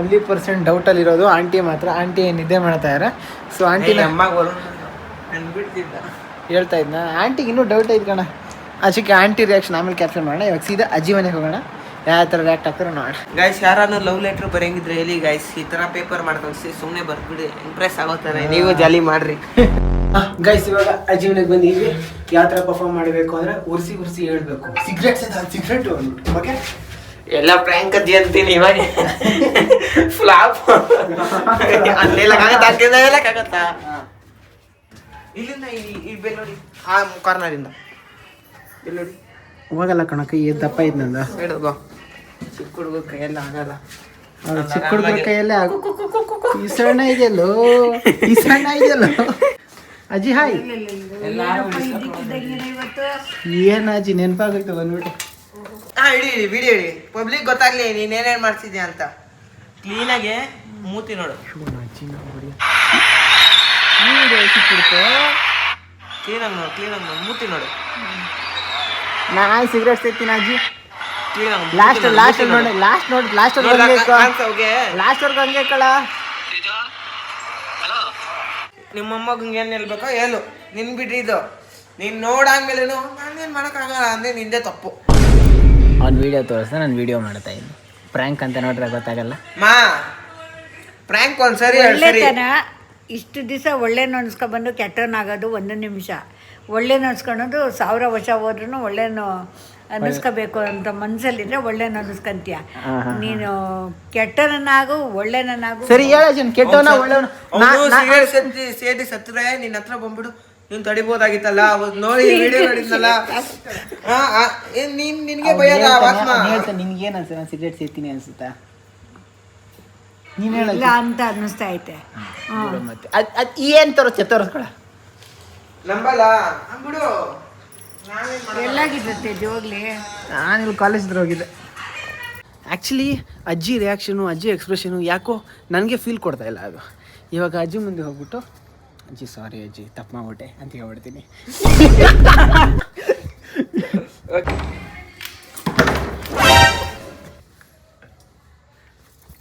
1% ಡೌಟಲ್ಲಿರೋದು ಆಂಟಿ ಮಾತ್ರ. ಆಂಟಿ ನಿದ್ದೆ ಮಾಡ್ತಾ ಇದ್ದಾರೆ. ಸೊ ಆಂಟಿನ ಹೇಳ್ತಾ ಇದ್ನ ಆಂಟಿಗೆ ಇನ್ನೂ ಡೌಟ್ ಐತೆ ಕಣ. ಅದಕ್ಕೆ ಆಂಟಿ ರಿಯಾಕ್ಷನ್ ಆಮೇಲೆ ಕ್ಯಾಪ್ಚರ್ ಮಾಡೋಣ. ಇವಾಗ ಸೀದಾ ಅಜ್ಜಿ ಮನೆಗೆ ಹೋಗೋಣ. ಯಾವ ಥರ ರಿಯಾಕ್ಟ್ ಆಗ್ತಾರೋ ನೋಡೋಣ. ಗೈಸ್ ಯಾರು ಲವ್ ಲೆಟ್ರ್ ಬರೆಯಂಗಿದ್ರೆ ಹೇಳಿ ಗೈಸ್. ಈ ಥರ ಪೇಪರ್ ಮಾಡ್ಕೊಂಡು ಸುಮ್ಮನೆ ಬರ್ಬಿಡಿ, ಇಂಪ್ರೆಸ್ ಆಗೋತಾರೆ. ನೀವು ಜಾಲಿ ಮಾಡ್ರಿ. ಗೈಸ್ ಇವಾಗ ಅಜ್ಜಿ ಮನೆಗೆ ಬಂದಿದ್ವಿ. ಯಾವ ಥರ ಪರ್ಫಾರ್ಮ್ ಮಾಡಬೇಕು ಅಂದರೆ ಉರ್ಸಿ ಹೇಳ್ಬೇಕು. ಸಿಗ್ರೆಟ್ ಅಂದ್ಬಿಟ್ಟು ಓಕೆ. ಎಲ್ಲ ಪ್ರ್ಯಾಂಕ್ ಅಜ್ಜಿ ಅಂತೀನಿ ಇವಾಗ. ಫ್ಲಾಪ್ ಹೇಳಕ್ಕಾಗತ್ತಾ? ಇಲ್ಲಿಂದ ಈ ಬೆಲ್ ನೋಡಿ, ಆ ಕಾರ್ನರಿಂದ ಬೆಲ್ ನೋಡಿ. ಹೋಗಲ್ಲ ಕಣಕ್ಕ, ಈ ದಪ್ಪ ಇದ್ ನಂದ. ಹೇಳೋದು ಚಿಕ್ಕ ಹುಡುಗರ ಕೈಯೆಲ್ಲ ಆಗಲ್ಲ. ಚಿಕ್ಕ ಹುಡುಗರ ಕೈಯಲ್ಲೇ ಈ ಸಣ್ಣ ಇದೆಯಲ್ಲೋ. ಅಜ್ಜಿ ಹಾಯ್. ಏನ್ ಅಜ್ಜಿ ನೆನಪಾಗೋಯ್ತು ಬಂದ್ಬಿಟ್ಟು. ಇಡಿ ವಿಡಿಯೋ ಇಡಿ, ಪಬ್ಲಿಕ್ ಗೊತ್ತಾಗ್ಲಿ ನೀನ್ ಏನೇನ್ ಮಾಡ್ತಿದ್ಯಾ ಅಂತ. ಕ್ಲೀನಾಗೆ ಮೂತಿ ನೋಡು. ಕ್ಲೀನಾಗಿ ನೋಡು ಮೂತಿ ನೋಡು. ನಾನು ಸಿಗರೇಟ್ ಸೇರ್ತೀನಿ ಅಜ್ಜಿ. ಕ್ಲೀನಾಗಿ ಲಾಸ್ಟ್ ಹಂಗೆ ಕಳ. ನಿಮ್ಮ ಅಮ್ಮಗಂಗೆ ಏನ್ ಹೇಳ್ಬೇಕೋ ಹೇಳು. ನಿನ್ ಬಿಡ್ರಿ ಇದು. ನೀನ್ ನೋಡಾದ್ಮೇಲೇನು ನಾನೇನ್ ಮಾಡಕ್ಕಾಗಲ್ಲ ಅಂದ್ರೆ ನಿಂದೆ ತಪ್ಪು. ಅವ್ನು ವಿಡಿಯೋ ತೋರಿಸ್ದೆ, ನಾನು ವಿಡಿಯೋ ಮಾಡ್ತಾ ಇದ್ದೀನಿ. ಪ್ರ್ಯಾಂಕ್ ಅಂತ ನೋಡ್ರೆ ಗೊತ್ತಾಗಲ್ಲ. ಮಾ ಪ್ರ್ಯಾಂಕ್ ಒಂದ್ಸರಿ ಇಷ್ಟು ದಿವಸ ಒಳ್ಳೆನ ಅನ್ಸ್ಕೊಬಂದು ಕೆಟ್ಟವನಾಗೋದು 1 ನಿಮಿಷ. ಒಳ್ಳೆನ ಅನ್ಸ್ಕೊಳೋದು 1000 ವರ್ಷ ಹೋದ್ರೂ ಒಳ್ಳೆನು ಅನ್ನಿಸ್ಕೋಬೇಕು ಅಂತ ಮನ್ಸಲ್ಲಿದ್ರೆ ಒಳ್ಳೆನ ಅನ್ನಿಸ್ಕೊಂತೀಯ. ನೀನು ಕೆಟ್ಟನನ್ನಾಗು ಒಳ್ಳೆನಾಗು. ಸರಿ ಹೇಳ ಕೆಟ್ಟವನ ಒಳ್ಳೆವನ ಸೇದಿ ಸತ್ತರೆ ನಿನ್ನ ಹತ್ರ ಬಂದ್ಬಿಡು. ನೀನ್ ತಡಿಬೋದಾಗಿತ್ತಲ್ಲ ಅವತ್ತು ನೋಡಿ ವಿಡಿಯೋ ನೋಡಿದ್ನಲ್ಲ. ನಿನ್ಗೆ ಭಯದ ಹೇಳ್ತಾನೆ. ನಿನ್ಗೇನು ಅನ್ಸುತ್ತೆ? ನಾನು ಸಿಗರೇಟ್ ಸೇರ್ತೀನಿ ಅನ್ಸುತ್ತಾ? ನೀನು ಇಲ್ಲ ಅಂತ ಅನ್ನಿಸ್ತಾ ಐತೆ. ಮತ್ತೆ ಏನು ತೋರಿಸ್ಕೊಳ ನಂಬಲ್ಲ ಬಿಡು. ಎಲ್ಲಾಗಿರುತ್ತೆ ಜೋಗ್ಲಿ. ನಾನಿಲ್ಲಿ ಕಾಲೇಜ್ ಹತ್ರ ಹೋಗಿದ್ದೆ. ಆ್ಯಕ್ಚುಲಿ ಅಜ್ಜಿ ರಿಯಾಕ್ಷನು, ಅಜ್ಜಿ ಎಕ್ಸ್ಪ್ರೆಷನು ಯಾಕೋ ನನಗೆ ಫೀಲ್ ಕೊಡ್ತಾ ಇಲ್ಲ ಅದು. ಇವಾಗ ಅಜ್ಜಿ ಮುಂದೆ ಹೋಗ್ಬಿಟ್ಟು ಅಜ್ಜಿ ಸಾರಿ ಅಜ್ಜಿ ತಪ್ಪು ಮಾಡ್ಬಿಟ್ಟೆ ಅಂತ ಹೇಳ್ಬಿಡ್ತೀನಿ.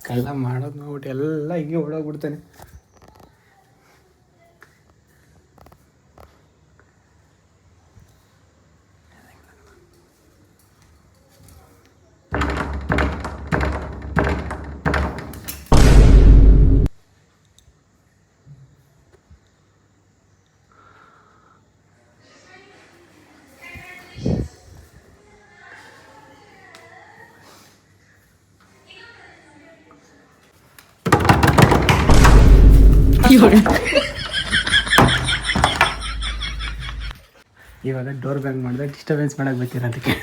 ಕಳ್ಳ ಮಾಡೋದು ನೋಡ್ಬಿಟ್ಟು ಎಲ್ಲ ಹಿಂಗೆ ಓಡೋಗ್ಬಿಡ್ತಾನೆ. ಇವಾಗ ಡೋರ್ ಬ್ಯಾಂಗ್ ಮಾಡಿದ್ರೆ ಡಿಸ್ಟರ್ಬೆನ್ಸ್ ಮಾಡಕ್ಕೆ ಬರ್ತೀರ ಅದಕ್ಕೆ.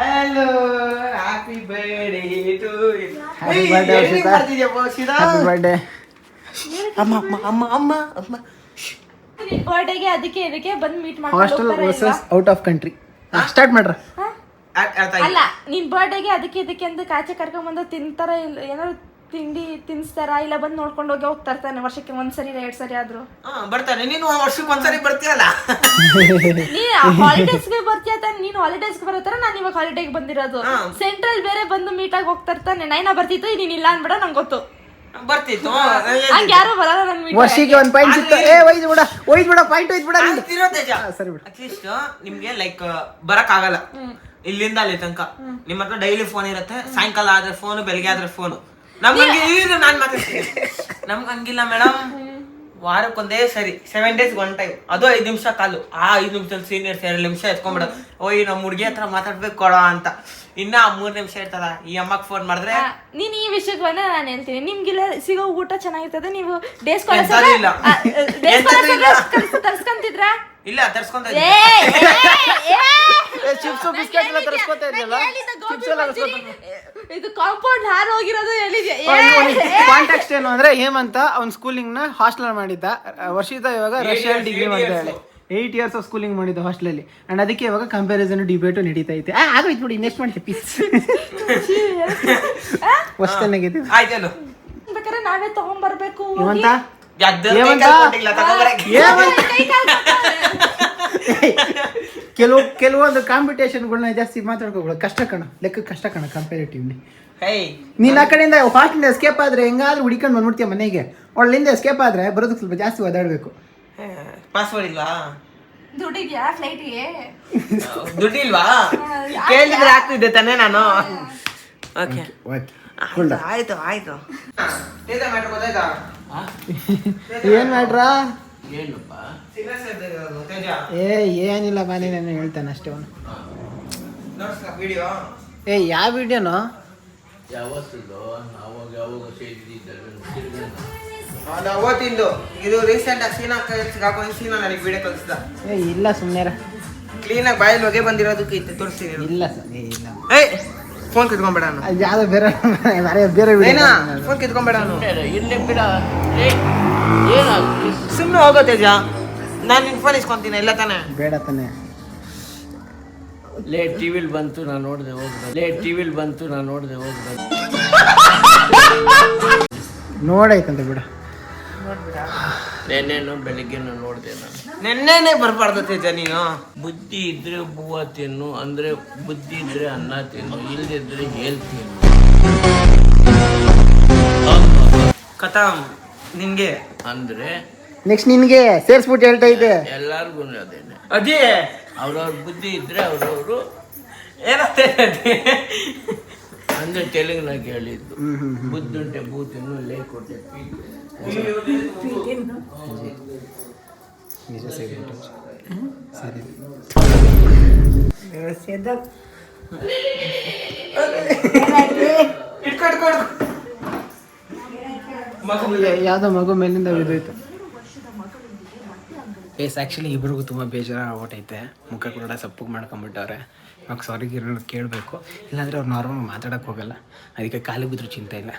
Hello, happy birthday to you. Happy birthday. ಅಮ್ಮ ಅಮ್ಮ ಅಮ್ಮ ಅಮ್ಮ ಅಮ್ಮ. ನಿನ್ ಬರ್ಡೇಗೆ ಅದಕ್ಕೆ ಇದಕ್ಕೆ ಬಂದು meet hostel versus out of country. Start ಮಾಡ್ರ. ಅಲ್ಲ ನಿನ್ ಬರ್ಡೇಗೆ ಅದಕ್ಕೆ ಇದಕ್ಕೆ ಅಂತ ಕಾಚೆ ಕರ್ಕೊಂಡ್ ಬಂದು ತಿಂತಾರ ಇಲ್ಲ ಏನಾದ್ರು ತಿಂಡಿ ತಿನ್ಸ್ತಾರ ಇಲ್ಲ ಬಂದು ನೋಡ್ಕೊಂಡು ಹೋಗಿ ಹೋಗ್ತಾ ಇರ್ತಾನೆ ವರ್ಷಕ್ಕೆ ಒಂದ್ಸರಿ 2 ಸರಿ ಆದ್ರೂ ಬರ್ತಾನೆ. ನೀನು ವರ್ಷಕ್ಕೆ ಒಂದ್ಸರಿ ಬರ್ತೀಯಲ್ಲ. ನೀನ್ ಹಾಲಿಡೇಸ್ಗೆ ಬರ್ತೀಯ ತಾನೆ. ನೀನು ಹಾಲಿಡೇಸ್ಗೆ ಬರೋತರ ನಾನು ಇವಾಗ ಹಾಲಿಡೇಗೆ ಬಂದಿರೋದು. ಸೆಂಟ್ರಲ್ ಬೇರೆ ಬಂದು ಮೀಟ್ ಆಗಿ ಹೋಗ್ತಾ ಇರ್ತಾನೆ. ನೈನಾ ಬರ್ತಿತ್ತು ನೀನ್ ಇಲ್ಲ ಅನ್ಬೇಡ ನಂಗೆ ಗೊತ್ತು. ಬರ್ತಿತ್ತು ಹಂಗ ಯಾರು ಬರಲ್ಲ ನನ್ ಮೀಟ್. ವರ್ಷಿಗೆ 1 ಪಾಯಿಂಟ್ ಸಿಗ್ತಾ. ಒಯ್ದು ಬಿಡ ಪಾಯಿಂಟ್ ಒಯ್ದು ಬಿಡ. ಸರಿ ಬಿಡ. ಅಟ್ಲೀಸ್ಟ್ ನಿಮ್ಗೆ ಲೈಕ್ ಬರಕ್ ಆಗಲ್ಲ ಇಲ್ಲಿಂದ ಅಲ್ಲಿ ತನಕ. ನಿಮ್ಮ ಹತ್ರ ಡೈಲಿ ಫೋನ್ ಇರುತ್ತೆ. ಸಾಯಂಕಾಲ ಆದ್ರೆ ಫೋನು, ಬೆಳಿಗ್ಗೆ ಆದ್ರೆ ಫೋನು. ನಮ್ಗೆ ನಾನ್ ಮಾತಾಡ್ತೀನಿ. ನಮ್ಗೆ ಹಂಗಿಲ್ಲ ಮೇಡಮ್. ವಾರಕ್ಕೊಂದೇ ಸರಿ 7 days 1 time. ಅದು 5 ನಿಮಿಷ ಕಾಲು. ಆ 5 ನಿಮಿಷದಲ್ಲಿ ಸೀನಿಯರ್ಸ್ 2 ನಿಮಿಷ ಎತ್ಕೊಂಡ್ಬಿಡೋದು. ಓಯ್ ನಮ್ಮ ಹುಡುಗಿ ಹತ್ರ ಮಾತಾಡ್ಬೇಕು ಕೊಡೋ ಅಂತ. ಇನ್ನ 3 ನಿಮಿಷ ಇರ್ತದ. ಈ ಅಮ್ಮಗ್ ಫೋನ್ ಮಾಡಿದ್ರೆ ನೀನ್ ಈ ವಿಷಯಕ್ಕೆ ಬಂದ್ರೆ ನಾನು ಹೇಳ್ತೀನಿ. ನಿಮ್ಗಿಲ್ಲ ಸಿಗೋ ಊಟ ಚೆನ್ನಾಗಿರ್ತದೆ. ನೀವು ಡೇಸ್ ತರ್ಸ್ಕೊಂತಿದ್ರ ಇಲ್ಲ ತರ್ಸ್ಕೊಂತ ಚಿಪ್ಸ್ ಬಿಸ್ಕೆಟ್ ಎಲ್ಲ ತರಿಸ್ಕೊತಾ ಇದ್ರಲ್ಲ. ಇದು ಕಾಂಪೌಂಡ್ ಹಾರ್ ಹೋಗಿರೋದು ಹೇಳಿದ್ಯಾ? ಕಾಂಟ್ಯಾಕ್ಟ್ ಏನು ಅಂದ್ರೆ ಹೇಮಂತ ಅವ್ನ ಸ್ಕೂಲಿಂಗ್ ನ ಹಾಸ್ಟೆಲ್ ಮಾಡಿದ್ದ. ವರ್ಷಿತ ಇವಾಗ ರಷ್ಯನ್ ಡಿಗ್ರಿ ಮಾಡ್ತಾ ಹೇಳಿ 8 years ಆಫ್ ಸ್ಕೂಲಿಂಗ್ ಮಾಡಿದ್ದು ಹಾಸ್ಟೆಲಲ್ಲಿ. ಅಂಡ್ ಅದಕ್ಕೆ ಇವಾಗ ಕಂಪ್ಯಾರಿಸನ್ ಡಿಬೇಟು ನಡೀತಾ ಐತೆ. ಆಗೋಯ್ತು ನೋಡಿ. ನೆಕ್ಸ್ಟ್ ಮಾಡ್ತೀವಿ ಪೀಸ್. ಹೊಸ್ತನಾಗಿದೆ. ಆಯ್ತೇನು ಬೇಕಾದ್ರೆ ನಾವೇ ತಗೊಂಡ್ಬರ್ಬೇಕು. ಹೇಮಂತ ಕೆಲವೊಂದು ಕಾಂಪಿಟೇಷನ್ಗಳನ್ನ ಜಾಸ್ತಿ ಮಾತಾಡ್ಕೋಗಳು ಕಷ್ಟ ಕಣ. ಲೆಕ್ಕ ಕಷ್ಟ ಕಣ ಕಂಪೇರಿಟಿವ್ಲಿ. ನೀನ್ ಆ ಕಡೆಯಿಂದ ಹಾಸ್ಟೆಲ್ ಎಸ್ಕೇಪ್ ಆದ್ರೆ ಹೆಂಗಾದ್ರೂ ಹುಡಿಕೊಂಡು ಬಂದ್ಬಿಡ್ತೀಯ ಮನೆಗೆ. ಒಳ್ಳಿಂದ ಎಸ್ಕೇಪ್ ಆದ್ರೆ ಬರೋದಕ್ಕೆ ಸ್ವಲ್ಪ ಜಾಸ್ತಿ ಓದಾಡ್ಬೇಕು. ಪಾಸ್ವರ್ಡ್ ಇಲ್ವಾ? ದುಡ್ಡಿದ್ಯಾ ಫ್ಲೈಟ್ಗೆ? ದುಡ್ಡಿಲ್ವಾ? ಕೇಳಿದ್ರೆ ಆಗ್ತಿದ್ದೆ ತಾನೇ ನಾನು. ಓಕೆ ಆಯ್ತು ಆಯ್ತು. ಏನ್ ಮಾಡ್ರಾ? ಏನಪ್ಪ ಏನಿಲ್ಲ ಬಾನಿ ನಾನು ಹೇಳ್ತಾನೆ ಅಷ್ಟೇ. ಅವನು ವಿಡಿಯೋ ಯಾವ ವಿಡಿಯೋನು? ಯಾವತ್ತಿದ್ದು ಅವಾಗ ಯಾವಾಗ ಸೇರಿದ್ದಿದ್ದ ಅವತ್ತಿಂದು. ಇದು ರೀಸೆಂಟ್ ಆಗಿ ಸೀನಾ ಹಾಕೊಂಡು ಸೀನಾ ನನಗೆ ವಿಡಿಯೋ ಕಳಿಸ್ದ. ಇಲ್ಲ ಸುಮ್ಮನೆ ಕ್ಲೀನಾಗಿ ಬಾಯಲ್ಲಿ ಹೊಗೆ ಬಂದಿರೋದಕ್ಕೆ ಇತ್ತು ತೋರಿಸ್ತೀನಿ. ಇಲ್ಲ ಇಲ್ಲ ಫೋನ್ ಕಿತ್ಕೊಂಬೇಡ. ಯಾವ್ದು ಬೇರೆ ಬೇರೆ ಫೋನ್ ಕಿತ್ಕೊಂಬೇಡ. ಇಲ್ಲೇ ಬಿಡ. ಏನಾಗ್ತಿ ಸುಮ್ಮನೆ ಹೋಗೋ ತೇಜ. ನಾನು ನಿನ್ ಫೋನ್ ಇಸ್ಕೊಂತೀನಿ ಇಲ್ಲ ತಾನೆ? ಬೇಡ ತಾನೆ. ಟಿವಿಲ್ ಬಂತು ನಾನು ನೋಡಿದೆ ಹೋಗ್ಬೇಕು. ನೋಡಾಯ್ತಂತ ಬಿಡ. ನೆನ್ನೆನು ಬೆಳಿಗ್ಗೆನು ನೋಡಿದೆ ನಾನು. ನೆನ್ನೆನೆ ಬರ್ಬಾರ್ದು ತೇಜ ನೀನು. ಬುದ್ಧಿ ಇದ್ರೆ ಬೂವ ತಿನ್ನು ಅಂದ್ರೆ ಬುದ್ಧಿ ಇದ್ರೆ ಅನ್ನ ತಿನ್ನು, ಇಲ್ದಿದ್ರೆ ಹೇಳ್ತೀನಿ. ಕಥಮ್ ನಿನ್ಗೆ ಅಂದ್ರೆ ನೆಕ್ಸ್ಟ್ ನಿನ್ಗೆ ಸೇರ್ಸ್ಬಿಟ್ಟು ಹೇಳ್ತಾ ಇದ್ದೆ. ಎಲ್ಲಾರ್ಗು ಅದೇನೆ. ಅದೇ ಅವ್ರವ್ರ ಬುದ್ಧಿ ಇದ್ರೆ ಅವ್ರವ್ರು ಏನಂತೆ ಅಂದ್ರೆ ತೆಲುಗಿನಾಗ ಹೇಳಿದ್ದು. ಬುದ್ಧುಂಟೆ ಬೂತಿನ್ನು ಲೇ ಕೊಟ್ಟೆ ಯಾವ್ದೋ ಮಗು ಮೇಲಿಂದ ಬಿದ್ದೋಯ್ತು. ಆ್ಯಕ್ಚುಲಿ ಇಬ್ರಿಗೂ ತುಂಬ ಬೇಜಾರು ಆಗ್ಬಿಟ್ಟೈತೆ. ಮುಖ ಕೂಡ ಸಪ್ಪಗೆ ಮಾಡ್ಕೊಂಬಿಟ್ಟವ್ರೆ. ಇವಾಗ ಸಾರಿ ಕೇಳಬೇಕು, ಇಲ್ಲಾಂದರೆ ಅವ್ರು ನಾರ್ಮಲ್ ಮಾತಾಡೋಕ್ಕೆ ಹೋಗಲ್ಲ. ಅದಕ್ಕೆ ಕಾಲಿಗೆ ಬಿದ್ದರೂ ಚಿಂತೆ ಇಲ್ಲ.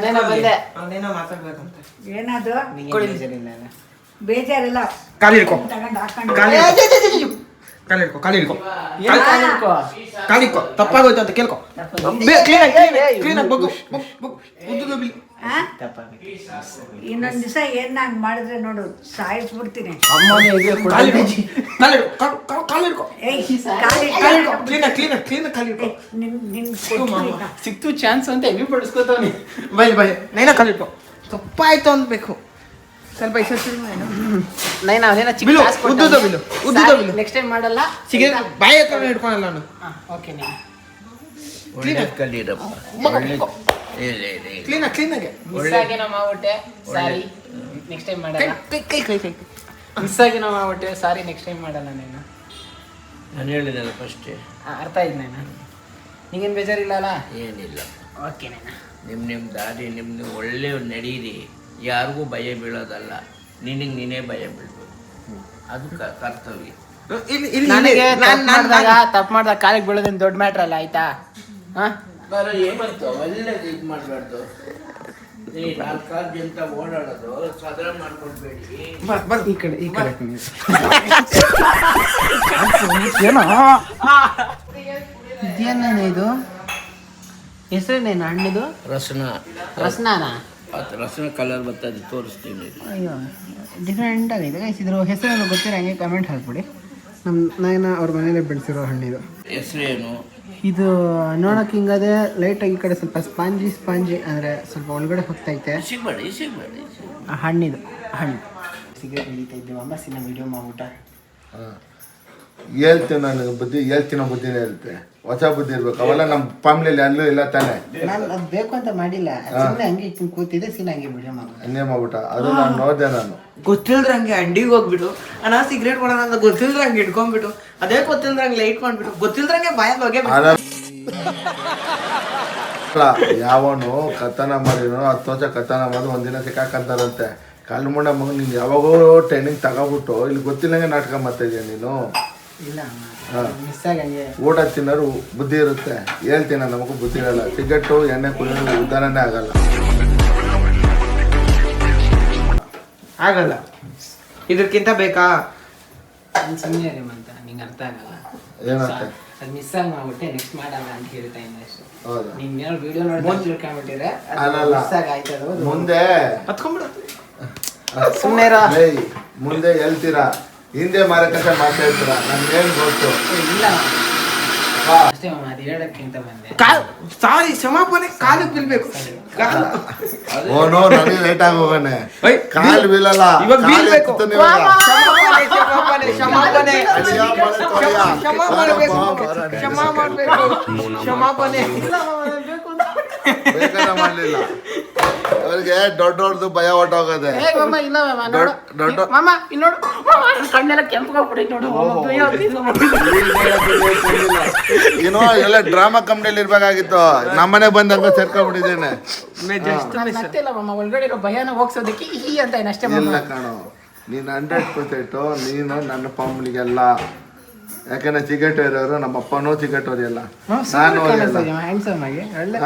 ಏನು ಬಂದೆ ಅವನೇನೋ ಮಾತಾಡ್ಬೇಕಂತ. ಏನದು ಬೇಜಾರಿಲ್ಲ ಬೇಜಾರಿಲ್ಲ ಕಾಲಿಡ್ಕೊ ತಗೊಂಡು ಹಾಕೊಂಡು ಕಾಲಿಡ್ಕೊ ತಪ್ಪಾಗೋಯ್ತು ಅಂತ ಕೇಳ್ಕೊ. ಕ್ಲೀನಾಗಿ ಬಗ್ಗು ಉದ್ದುದ ಬಿಲ್. ಆ? ಇನ್ನೊಂದ್ ದಿವಸ ಏನ್ ನಾನು ಮಾಡಿದ್ರೆ ನೋಡು ಸಾಯಿಸ್ಬಿಡ್ತೀನಿ ಕಾಲಿಡ್ಕೊ ಏಯ್ ಕಾಲಿಡ್ಕೊ. ನಿನ್ ಸಿಕ್ತು ಚಾನ್ಸ್ ಅಂತ ಹೆವಿ ಪಡಿಸ್ಕೊತಾವನಿ. ಬೈ ನೈನಾ ಕಾಲಿಡ್ಕೊ. ತಪ್ಪಾಯ್ತು ಅನ್ಬೇಕು. ಸ್ವಲ್ಪ ನೈನಾ ಅವನೇನ ಚಿಕ್ಕ ಬಿಲು, task ಉದ್ದುದ ಬಿಲು, ಉದ್ದುದ ಬಿಲು. ನೆಕ್ಸ್ಟ್ ಟೈಮ್ ಮಾಡಲ್ಲ. ಸಿಗರೇಟ್ ಬಾಯಿ ಹತ್ರ ಹಿಡ್ಕೊಳಲ್ಲ ನಾನು. ಓಕೆ ನೀನು ಒಳ್ಳೇದ್ ಕಲೀರಪ್ಪ. ಕ್ಲೀನಾಗೆ ಮಿಸ್ ಆಗಿ ನಾವು ಮಾಡ್ಬಿಟ್ಟೆ ಸಾರಿ ನೆಕ್ಸ್ಟ್ ಟೈಮ್ ಮಾಡಲ್ಲ. ಕೈ ಮಿಸ್ ಆಗಿ ನಾವು ಮಾಡ್ಬಿಟ್ಟೆ ಸಾರಿ ನೆಕ್ಸ್ಟ್ ಟೈಮ್ ಮಾಡಲ್ಲ. ನೀನು ನಾನು ಹೇಳಿದೆಲ್ಲ ಫಸ್ಟೇ. ಅರ್ಥ ಆಯ್ತು ನಾನು. ನಿಂಗೇನು ಬೇಜಾರಿಲ್ಲ ಅಲ್ಲ? ಏನಿಲ್ಲ. ಓಕೆ ನೀನು ನಿಮ್ಮ ದಾರಿ ನಿಮ್ದು ಒಳ್ಳೆ ನಡೀರಿ. ಯಾರಿಗೂ ಭಯ ಬೀಳೋದಲ್ಲ, ನಿನಗೆ ನೀನೇ ಭಯ ಬೀಳ್ಬೇಕು. ಅದು ಕರ್ತವ್ಯ. ನನಗೆ ತಪ್ಪು ಮಾಡಿದಾಗ ಕಾಲಿಗೆ ಬೀಳೋದೇನು ದೊಡ್ಡ ಮ್ಯಾಟ್ರ್ ಅಲ್ಲ, ಆಯ್ತಾ? ಹಾಂ ಏಮಂತ ಒಳ್ಳೇದು ಇದು ಮಾಡಬಾರ್ದು. ನಾಲ್ಕಾರು ಜನ ಓಡಾಡೋದು ಸದರ ಮಾಡ್ಕೊಡ್ಬೇಡಿ. ಈ ಕಡೆ ಇದೇನ ಇದು ಹೆಸರೇನೇನು ಹಣ್ಣಿದು? ರಸ್ನಾನ ಅದು ರಸನ ಕಲರ್ ಬರ್ತದೆ, ತೋರಿಸ್ತೀನಿ. ಅಯ್ಯೋ ಡಿಫ್ರೆಂಟ್ ಆಗಿದೆ ಗೈಸ್. ಇದ್ರ ಹೆಸರೇನು ಗೊತ್ತಿರೋ ಹಂಗೆ ಕಮೆಂಟ್ ಹಾಕ್ಬಿಡಿ. ನಮ್ಮ ನಾಯನ ಅವ್ರ ಮನೇಲೆ ಬೆಳೆಸಿರೋ ಹಣ್ಣಿದು. ಹೆಸರೇನು? ಇದು ನೋಡೋಕೆ ಹಿಂಗದೆ ಲೈಟಾಗಿ ಈ ಕಡೆ ಸ್ವಲ್ಪ ಸ್ಪಾಂಜಿ ಅಂದರೆ ಸ್ವಲ್ಪ ಒಳಗಡೆ ಹೋಗ್ತೈತೆ. ಸಿಗ್ಬೇಡಿ. ಆ ಹಣ್ಣಿದು ಹಣ್ಣು. ಸಿಗರೇಟ್ ಹಿಡಿತಾ ಇದ್ದೀವಿ ಅಂಬಾಸಿನ ವಿಡಿಯೋ ಮಾಡ್ಬಿಟ್ಟ. ಹೇಳ್ತೇವೆ ನನಗೆ ಬುದ್ಧಿ ಹೇಳ್ತೀನೋ ಬುದ್ಧಿನೇ ಇರುತ್ತೆ. ಹೊಸ ಬುದ್ಧಿ ಇರ್ಬೇಕು. ಅವೆಲ್ಲ ನಮ್ಮ ಫ್ಯಾಮಿಲಿಯಲ್ಲಿ ಅಲ್ಲೂ ಇಲ್ಲ ತಾನೆ. ನಾನು ಅದು ಬೇಕು ಅಂತ ಮಾಡಿಲ್ಲ, ಸುಮ್ಮನೆ ಹಂಗೆ ಇಟ್ಕೊಂಡು ಕೂತಿದ್ದೆ, ಸೀನ್ ಹಂಗೆ ವಿಡಿಯೋ ಮಾಡೋದು. ಹಂಗೆ ಮಾಡ್ಬಿಟ್ಟ. ಅದು ನಾನು ನೋಡಿದೆ. ನಾನು ಗೊತ್ತಿಲ್ದ್ರಂಗೆ ಅಂಗಡಿಗೆ ಹೋಗ್ಬಿಟ್ಟು ಅಣ್ಣ ಸಿಗರೇಟ್ ಕೊಡೋಣ ಅಂತ ಗೊತ್ತಿಲ್ದ್ರಂಗೆ ಇಟ್ಕೊಂಡ್ಬಿಟ್ಟು, ಅದೇ ಗೊತ್ತಿಲ್ದ್ರಂಗೆ ಲೈಟ್ ಮಾಡ್ಬಿಟ್ಟು, ಗೊತ್ತಿಲ್ದ್ರಂಗೆ ಬಾಯಲ್ಲಿ ಹೋಗಿ ಯಾವನು ಕಥನ ಮಾಡಿನೋ 10 ವರ್ಷ ಕಥನ ಮಾಡಿ ಒಂದಿನ ಸಿಕ್ಕಾಕಂತಾರಂತೆ. ಕಾಲು ಮುಂಡ ಮಗ ನೀನು ಯಾವಾಗೋ ಟ್ರೈನಿಂಗ್ ತಗೋಬಿಟ್ಟು ಇಲ್ಲಿ ಗೊತ್ತಿಲ್ಲಂಗೆ ನಾಟಕ ಮಾಡ್ತಾ ಇದೀಯ ನೀನು. ಇಲ್ಲ ಮಿಸ್ ಆಗಿ ಹಂಗೆ ಊಟ ತಿನ್ನೋರು ಬುದ್ಧಿ ಇರುತ್ತೆ. ಹೇಳ್ತೀನಿ ನಮಗೂ ಬುದ್ಧಿ ಇರಲ್ಲ. ಸಿಗರೇಟು ಎಣ್ಣೆ ಕುಡಿಯೋದು ಉದ್ದಾರನೇ ಆಗಲ್ಲ. ಇದಕ್ಕಿಂತ ಬೇಕಾ? ಸುಮ್ಮನೆ ಅಂತ ನಿಂಗೆ ಅರ್ಥ ಆಗಲ್ಲ. ಏನಂತೆ ಅದು ಮಿಸ್ ಆಗಿ ಮಾಡ್ಬಿಟ್ಟೆ, ನೆಕ್ಸ್ಟ್ ಮಾಡಲ್ಲ ಅಂತ ಹೇಳ್ತಾ ಇದ್ದೆ ಅಷ್ಟೇ. ಹೌದಾ? ನೀನು ವಿಡಿಯೋ ನೋಡಿ ತಿಳ್ಕೊಂಬಿಟ್ಟಿದ್ರೆ ಅಲ್ಲಲ್ಲ. ಮಿಸ್ ಆಗಿ ಆಯ್ತದ ಮುಂದೆ ಹತ್ಕೊಂಡ್ಬಿಡು. ಸುಮ್ಮನೆ ಇರೋ. ಮುಂದೆ ಹೇಳ್ತೀರಾ, ಹಿಂದೆ ಮಾರಕತೆ ಮಾಡ್ತಾ ಇರ್ತೀರಾ. ನಮ್ಗೇನು ಗೊತ್ತು? ಇಲ್ಲ ಅಷ್ಟೇ ಮಾಮ, ಅದು ಹೇಳಕ್ಕೆ ಅಂತ ಬಂದೆ. ಸಾರಿ, ಕ್ಷಮಾಪಣೆ. ಕಾಲಿಗೆ ಬೀಳ್ಬೇಕು. ಓನೋ ನನಗೆ ಲೇಟ್ ಆಗಿ ಹೋಗೋಣ. ಓಯ್, ಕಾಲು ಬೀಳಲ್ಲ, ಇವಾಗ ಕಾಲು ಬೀಳ್ಬೇಕು. ಎತ್ತುತ್ತಾನೆ ಇವಾಗ. ಕ್ಷಮಾಪಣೆ. ಬೇಕಾದ್ರೆ ಮಾಡ್ಲಿಲ್ಲ. ಅವ್ರಿಗೆ ದೊಡ್ಡವ್ರದ್ದು ಭಯ ಹೊಟ್ಟೋಗದೆ. ದೊಡ್ಡ ಕಣ್ಣೆಲ್ಲ ಕೆಂಪುಗಾಗ್ಬಿಟ್ಟೈತೆ ನೋಡು. ಏನೋ ಎಲ್ಲ ಡ್ರಾಮಾ ಕಂಪ್ನಿಯಲ್ಲಿ ಇರ್ಬೇಕಾಗಿತ್ತು. ನಮ್ಮನೆ ಬಂದಂಗ ಸೇರ್ಕೊಂಡ್ಬಿಟ್ಟಿದ್ದೇನೆ. ಮತ್ತೆಲ್ಲ ಮಾಮ ಒಳಗಡೆ ಇರೋ ಭಯನ ಹೋಗ್ಸೋದಕ್ಕೆ ಈ ಅಂತ ಏನಷ್ಟೇ ಇಲ್ಲ ಕಾಣೋ, ನೀನು 100% ನೀನು ನನ್ನ ಫ್ಯಾಮಿಲಿಗೆಲ್ಲ. ಯಾಕಂದ್ರೆ ಸಿಗರೇಟ್ ಇರೋರು ನಮ್ಮ ಅಪ್ಪನೂ ಸಿಗರೇಟ್ ಹೊರಿಯಲ್ಲ, ನಾನು ಹೊರಿಯಲ್ಲ. ಹ್ಯಾಂಡ್ಸಮ್ ಆಗಿ ಒಳ್ಳೆ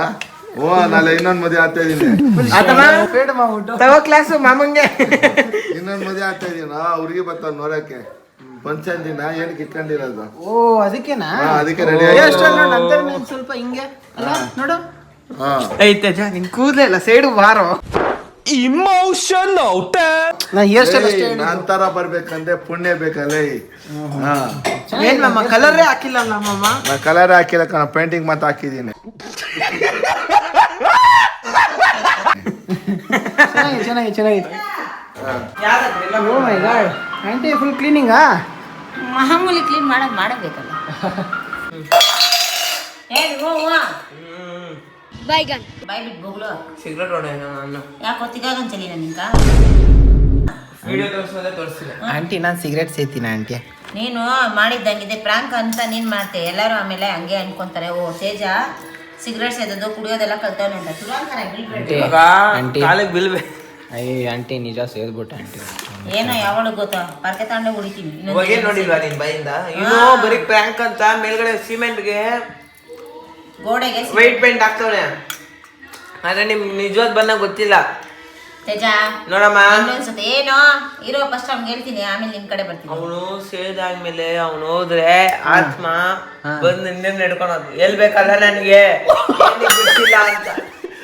ಓ ನಾಳೆ ಇನ್ನೊಂದು ಮದುವೆ ಆಗ್ತಾ ಇದೀನಿ. ಫೇಡ್ ಮಾಡ್ಬಿಟ್ಟು ತಗೋ ಕ್ಲಾಸು ಮಾಮಂಗೆ. ಇನ್ನೊಂದು ಮದುವೆ ಆಗ್ತಾ ಇದೀನ. ಹುಡುಗಿ ಬರ್ತಾವ ನೋಡಕ್ಕೆ. ಫಂಕ್ಷನ್ ದಿನ ಏನಕ್ಕೆ ಇಟ್ಕೊಂಡಿರೋದು? ಓ ಅದಕ್ಕೆನಾ? ಅದಕ್ಕೆ ರೆಡಿ ಸ್ವಲ್ಪ ಹಿಂಗೆ ಅಲ್ಲ ನೋಡು. ಐತೆ ನಿನ್ ಕೂದಲೇ ಇಲ್ಲ, ಸೈಡು ಬಾರೋ. ನಾನು ಹೇರ್ ಸ್ಟೈಲ್ ಅಷ್ಟೇ ನಾನ್ ತರ ಬರ್ಬೇಕಂದ್ರೆ ಪುಣ್ಯ ಬೇಕಲ್ಲ. ಏನ್ ನಮ್ಮ ಕಲರೇ ಹಾಕಿಲ್ಲ ಮಾಮ. ನಾ ಕಲರ್ ಹಾಕಿಲ್ಲ ಕಣ, ಪೇಂಟಿಂಗ್ ಮಾತ್ರ ಹಾಕಿದೀನಿ. ಚೆನ್ನಾಗಿತ್ತು. ಓ ಮೈ ಗಾಡ್, ಆಂಟಿ ಫುಲ್ ಕ್ಲೀನಿಂಗಾ? ಮಾಮೂಲಿ ಕ್ಲೀನ್ ಮಾಡಬೇಕಲ್ಲ. ಬೈಗನ್ ಬಾಯ್ ಬಿಟ್ಟು ಬೋಗ್ಲು ಸಿಗರೇಟ್ ಹೊಡೆಯೋಣ ನಾನು. ಯಾಕೆ ಹೊತ್ತಿಗಾಗನ್ ಚಲಿನ ನಿಂಕ? ವಿಡಿಯೋ ತೋರಿಸೋದೇ ತೋರಿಸಿಲ್ಲ. ಆಂಟಿ ನಾನು ಸಿಗರೇಟ್ ಸೇತೀನಿ ಆಂಟಿ. ನೀನು ಮಾಡಿದ್ದಂಗಿದೆ ಪ್ರ್ಯಾಂಕ್ ಅಂತ ನೀನು ಮಾಡ್ತೆ. ಎಲ್ಲರೂ ಆಮೇಲೆ ಹಂಗೆ ಅನ್ಕೊಂತಾರೆ, ಓ ತೇಜ ಸಿಗರೇಟ್ ಸೇದೋದು ಕುಡಿಯೋದೆಲ್ಲ ಕಲ್ತವನೆ ಅಂತ. ಕಾಲಿಗೆ ಬೀಳ್ಬೇಕು. ಅಯ್ಯ ಆಂಟಿ ನಿಜ ಸೇದ್ಬಿಟ್ಟೆ ಆಂಟಿ. ಏನೋ ಯಾವಾಗ ಗೊತ್ತಾ, ಪರ್ಕೆ ತಗೊಂಡೆ ಹೊಡಿತೀನಿ. ಇವಾಗ ನೋಡಿಲ್ವಾ ನಿನ್ ಬೈಯಿಂದ? ಇನ್ನೂ ಬರೀ ಪ್ರ್ಯಾಂಕ್ ಅಂತ ಮೇಲ್ಗಡೆ ಸಿಮೆಂಟ್ಗೆ ಗೋಡೆಗೆ ವೈಟ್ ಪೇಂಟ್ ಹಾಕ್ತವ್ರೆ ಆದ್ರೆ ನಿಮ್ಗೆ ನಿಜವಾದ ಬಣ್ಣ ಗೊತ್ತಿಲ್ಲ. ತೇಜ ನೋಡಮ್ಮ ಇನ್ನೊಂದ್ಸತಿ ಏನೋ ಇರೋ ಫಸ್ಟ್ ಅವ್ನಿಗೆ ಹೇಳ್ತೀನಿ, ಆಮೇಲೆ ನಿನ್ ಕಡೆ ಬರ್ತೀನಿ. ಅವನು ಸೇದಾದ್ಮೇಲೆ ಅವನು ಹೋದ್ರೆ ಆತ್ಮ ಬಂದು ನಿನ್ನೆ ನಡ್ಕೊಳೋದು ಎಲ್ ಬೇಕಲ್ಲ ನನಗೆ ಬಿಟ್ಟಿಲ್ಲ ಅಂತ.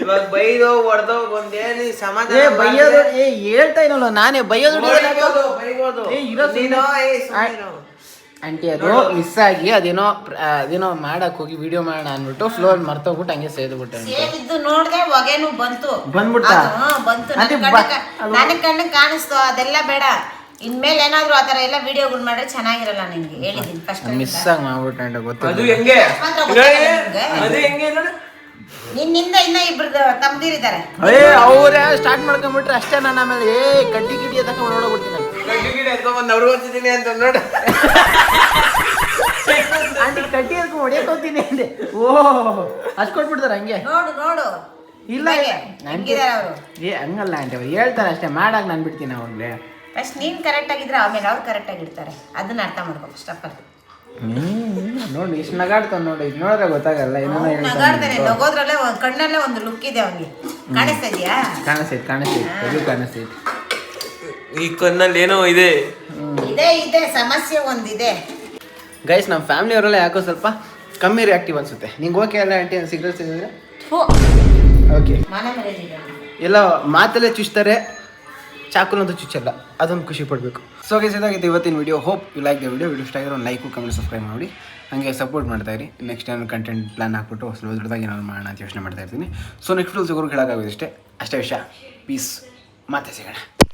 ಇವಾಗ ಬೈದೋ ಹೊಡೆದೋ ಒಂದೇನು ಸಮಾಧಾನ ಬೈಯೋದು ಹೇಳ್ತಾ ಇನಲ್ಲ ನಾನೇ ಬೈಯೋದು ಬೈಬೋದು. ಆಂಟಿ ಅದು ಮಿಸ್ ಆಗಿ ಅದೇನೋ ಮಾಡಕ್ ಹೋಗಿ ವಿಡಿಯೋ ಮಾಡೋಣ ಅನ್ಬಿಟ್ಟು ಫ್ಲೋರ್ ಮರ್ತೋಗ್ಬಿಟ್ಟು ಹಂಗೆ ಸೇದ್ಬಿಟ್ಟೆ. ಸೇದಿದ್ದು ನೋಡ್ದೆ ಹೊಗೆನು ಬಂದ್ಬಿಡ್ತಾ? ಬಂತು ನನಗೆ ಕಣ್ಣಿಗೆ ಕಾಣಿಸ್ತು. ಅದೆಲ್ಲ ಬೇಡ, ಇನ್ಮೇಲೆ ಏನಾದ್ರು ಆತರ ಎಲ್ಲ ವಿಡಿಯೋಗಳು ಮಾಡ್ರೆ ಚೆನ್ನಾಗಿರಲ್ಲ. ನಿನ್ಗೆ ಹೇಳಿದೀನಿ ಫಸ್ಟ್ ಮಿಸ್ ಆಗಿ ಮಾಡ್ಬಿಟ್ಟೆ ಅಂತ ಅದು ಗೊತ್ತಿಲ್ಲ. ಹೆಂಗೆ ಅದು ಹೆಂಗೆ ನೋಡು ನಿನ್ನಿಂದ ಇನ್ನ ಇಬ್ರದ್ದು ತಮ್ದಿರಿದ್ದಾರೆ. ಅವ್ರೇ ಸ್ಟಾರ್ಟ್ ಮಾಡ್ಕೊಂಡ್ಬಿಟ್ರೆ ಅಷ್ಟೇ. ನಾನು ಆಮೇಲೆ ಕಡ್ಡಿ ಗಿಡಿ ತಗೊಂಡು ನೋಡೋಗ್ಬಿಡ್ತೀನಿ. ಗಡ್ಡಿ ಗಿಡ ಎತ್ಕೊಂಡ್ಬಂದು ಅವ್ರು ಓದ್ತಿದ್ದೀನಿ ಅಂತ ನೋಡು. ಆಂಟಿ ಕಡ್ಡಿ ಎತ್ಕೊಂಡು ಹೊಡಿಯಕ್ ಹೋಗ್ತೀನಿ ಅಂದೆ. ಓ ಅಷ್ಟು ಕೊಟ್ಬಿಡ್ತಾರ ಹಂಗೆ? ನೋಡು ಇಲ್ಲ ಹೆಂಗಿದಾರೆ ಅವರು. ಹಂಗಲ್ಲ ಆಂಟಿ, ಅವ್ರು ಹೇಳ್ತಾರೆ ಅಷ್ಟೇ, ಮಾಡಾಕ್ ನಾನು ಬಿಡ್ತೀನಿ ಅವ್ರಿಗೆ. ಫಸ್ಟ್ ನೀನ್ ಕರೆಕ್ಟ್ ಆಗಿದ್ರೆ ಆಮೇಲೆ ಅವ್ರು ಕರೆಕ್ಟ್ ಆಗಿರ್ತಾರೆ. ಅದನ್ನ ಅರ್ಥ ಮಾಡ್ಬೇಕು ಸ್ಟಪ್ಪಲ್ಲಿ. ನೋಡಿ ಇಷ್ಟು ನಗಾಡ್ತಾವ ನೋಡಿ, ಇದು ನೋಡಿದ್ರೆ ಗೊತ್ತಾಗಲ್ಲ. ನಗಾಡ್ತಾನೆ, ನಗೋದ್ರಲ್ಲೇ ಕಣ್ಣಲ್ಲೇ ಒಂದು ಲುಕ್ ಇದೆ ಅವ್ನಿಗೆ. ಕಾಣಿಸ್ತಾ ಇದೆಯಾ? ಕಾಣಿಸ್ತೈತಿ. ಈ ಕಣ್ಣಲ್ಲಿ ಏನೋ ಇದೆ. ಇದೆ ಸಮಸ್ಯೆ ಒಂದಿದೆ. ಗೈಸ್, ನಮ್ಮ ಫ್ಯಾಮಿಲಿ ಅವರೆಲ್ಲ ಯಾಕೋ ಸ್ವಲ್ಪ ಕಮ್ಮಿ ರಿಯಾಕ್ಟಿವ್ ಅನ್ಸುತ್ತೆ. ನಿಂಗೆ ಓಕೆ ಅಲ್ಲ ಆಂಟಿ ಸಿಗರೇಟ್ ಸಿಗಿದ್ರೆ? ಓಕೆ, ಎಲ್ಲ ಮಾತಲ್ಲೇ ಚುಚ್ತಾರೆ, ಚಾಕುನಂತೂ ಚುಚ್ಚಲ್ಲ. ಅದೊಂದು ಖುಷಿ ಪಡಬೇಕು. ಸೊ ಗೈಸ್, ಇದಾಗಿತ್ತು ಇವತ್ತಿನ video. Hope you like the video ಇಷ್ಟ ಆಗಿರೋ ಒಂದು ಲೈಕು ಕಮೆಂಟ್ ಸಬ್ಸ್ಕ್ರೈಬ್ ಮಾಡಿ ಹಾಗೆ ಸಪೋರ್ಟ್ ಮಾಡ್ತಾ ಇರಿ. ನೆಕ್ಸ್ಟ್ ಏನಾದ್ರು ಕಂಟೆಂಟ್ ಪ್ಲಾನ್ ಹಾಕ್ಬಿಟ್ಟು ದೊಡ್ಡದಾಗಿ ಏನಾದ್ರು ಮಾಡೋಣ ಅಂತ ಯೋಚನೆ ಮಾಡ್ತಾ ಇರ್ತೀನಿ. ಸೊ ನೆಕ್ಸ್ಟ್ ಸಿಗೋರು ಹೇಳೋಕ್ಕಾಗೋದು ಅಷ್ಟೇ ವಿಷಯ. ಪೀಸ್, ಮತ್ತೆ ಸಿಗೋಣ.